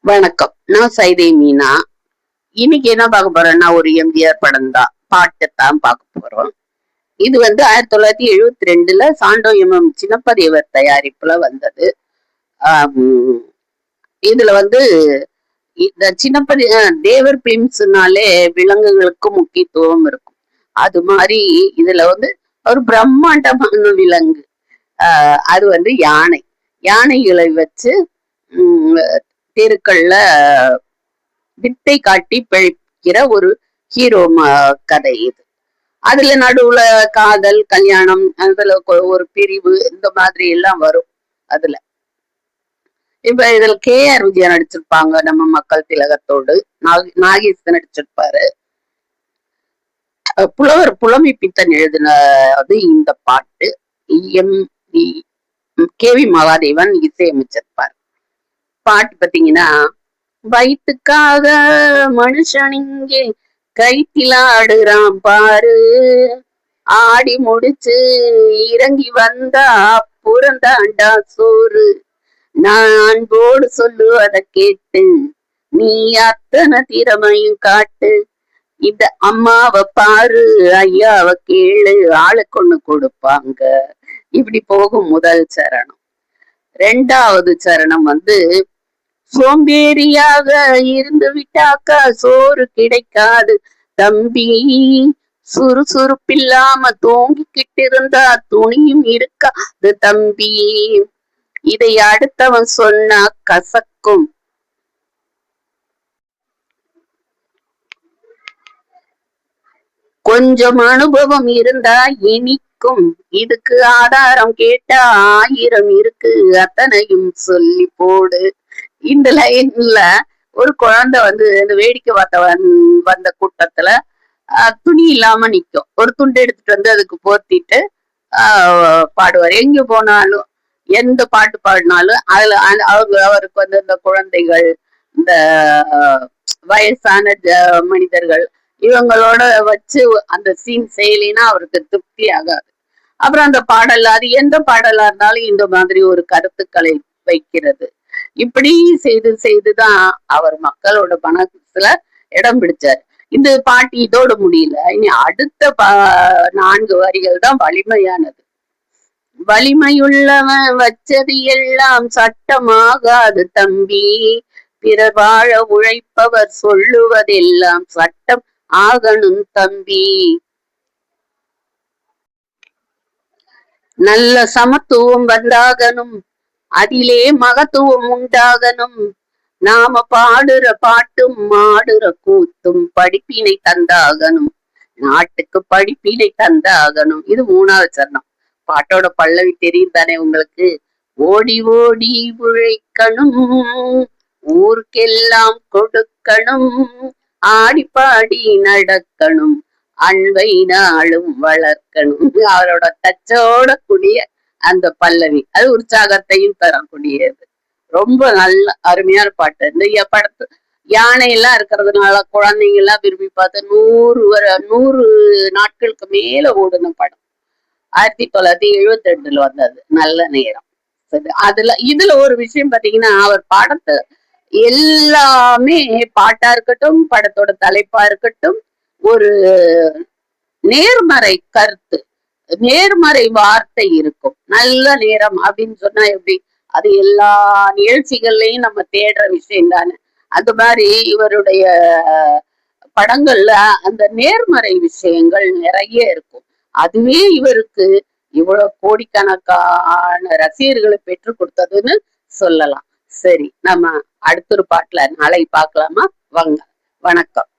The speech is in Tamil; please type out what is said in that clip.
வணக்கம். நான் சைதை மீனா. இன்னைக்கு என்ன பார்க்க போறோம்னா ஒரு எம்ஜிஆர் படம் தான், பாட்டு தான் பார்க்க போறோம். இது 1972 சாண்டோ எம் சின்னப்பதேவர் தயாரிப்புல வந்தது. ஆம், இதுல இந்த தேவர் பிலிம்ஸ்னாலே விலங்குகளுக்கு முக்கியத்துவம் இருக்கும். அது மாதிரி இதுல ஒரு பிரம்மாண்டமான விலங்கு. அது யானை. யானைகளை வச்சு உம் தெருக்கள்ல வித்தை காட்டி பிழைக்கிற ஒரு ஹீரோ கதை இது. அதுல நடுவுல காதல், கல்யாணம், அதுல ஒரு பிரிவு, இந்த மாதிரி எல்லாம் வரும். அதுல இப்ப இதுல KR விஜயா நடிச்சிருப்பாங்க, நம்ம மக்கள் திலகத்தோடு. நாகேஷ் நடிச்சிருப்பாரு. புலவர் புலமை பித்தன் எழுதின இந்த பாட்டு. எம் KV மகாதேவன் இசையமைச்சிருப்பார். பாட்டு பாத்தீங்கன்னா, வயிற்றுக்காக மனுஷன் இங்கே கைத்திலாடுறான் பாரு, ஆடி முடிச்சு இறங்கி வந்தா புறந்தாண்டா சோறு, நான் அன்போடு சொல்லுவத கேட்டு நீ அத்தனை திறமையும் காட்டு, இந்த அம்மாவை பாரு ஐயாவை கேளு ஆளுக்கு ஒண்ணு கொடுப்பாங்க. இப்படி போகும் முதல் சரணம். ரெண்டாவது சரணம் சோம்பேறியாக இருந்து விட்டாக்கா சோறு கிடைக்காது தம்பி, சுறுசுறுப்பில்லாம தூங்கிக்கிட்டு இருந்தா துணியும் இருக்காது தம்பி, இதை அடுத்தவன் சொன்னா கசக்கும். கொஞ்சம் அனுபவம் இருந்தா இனிக்கும், இதுக்கு ஆதாரம் கேட்டா 1000 இருக்கு, அத்தனையும் சொல்லி போடு. இந்த லைன்ல ஒரு குழந்தை இந்த வேடிக்கை பார்த்த வந்த கூட்டத்துல துணி இல்லாம நிக்கும். ஒரு துண்டு எடுத்துட்டு அதுக்கு போர்த்திட்டு பாடுவார். எங்க போனாலும் எந்த பாட்டு பாடினாலும் அதுல அவருக்கு இந்த குழந்தைகள், இந்த வயசான மனிதர்கள் இவங்களோட வச்சு அந்த சீன் செய்யலினா அவருக்கு திருப்தி ஆகாது. அப்புறம் அந்த பாடல், அது எந்த பாடலா இருந்தாலும் இந்த மாதிரி ஒரு கருத்துக்களை வைக்கிறது. இப்படி செய்து செய்துதான் அவர் மக்களோட மனசுல இடம் பிடிச்சார். இந்த பாட்டு இதோட முடியல. இனி அடுத்த 4 வரிகள் தான் வலிமையானது. வலிமையுள்ளவன் வச்சது எல்லாம் சட்டமாகாது தம்பி, பிறர் வாழ உழைப்பவர் சொல்லுவதெல்லாம் சட்டம் ஆகணும் தம்பி, நல்ல சமத்துவம் வந்தாகணும், அதிலே மகத்துவம் உண்டாகணும், நாம பாடுற பாட்டும் மாடுற கூத்தும் படிப்பினை தந்தாகணும், நாட்டுக்கு படிப்பினை தந்தாகணும். இது 3வது சரணம். பாட்டோட பல்லவி தெரியும் தானே உங்களுக்கு? ஓடி ஓடி உழைக்கணும், ஊருக்கெல்லாம் கொடுக்கணும், ஆடி பாடி நடக்கணும், அன்பை நாளும் வளர்க்கணும். அவரோட தச்சோட கூடிய அந்த பல்லவி அது உற்சாகத்தையும் தரக்கூடியது. ரொம்ப நல்ல அருமையான பாட்டு. இந்த படத்து யானை எல்லாம் இருக்கிறதுனால குழந்தைங்க எல்லாம் விரும்பி பார்த்து 100 நாட்களுக்கு மேல ஓடுன படம். 1972 வந்தது. நல்ல நேரம். இதுல ஒரு விஷயம் பாத்தீங்கன்னா, அவர் படத்தை எல்லாமே பாட்டா இருக்கட்டும், படத்தோட தலைப்பா இருக்கட்டும், ஒரு நேர்மறை கருத்து, நேர்மறை வார்த்தை இருக்கும். நல்ல நேரம் அப்படின்னு சொன்னா எப்படி? அது எல்லா நிகழ்ச்சிகள்லயும் நம்ம தேடுற விஷயம் தானே. அது மாதிரி இவருடைய படங்கள்ல அந்த நேர்மறை விஷயங்கள் நிறைய இருக்கும். அதுவே இவருக்கு இவ்வளவு கோடிக்கணக்கான ரசிகர்களை பெற்று கொடுத்ததுன்னு சொல்லலாம். சரி, நம்ம அடுத்த ஒரு பாட்டுல நாளை பார்க்கலாமா? வாங்க. வணக்கம்.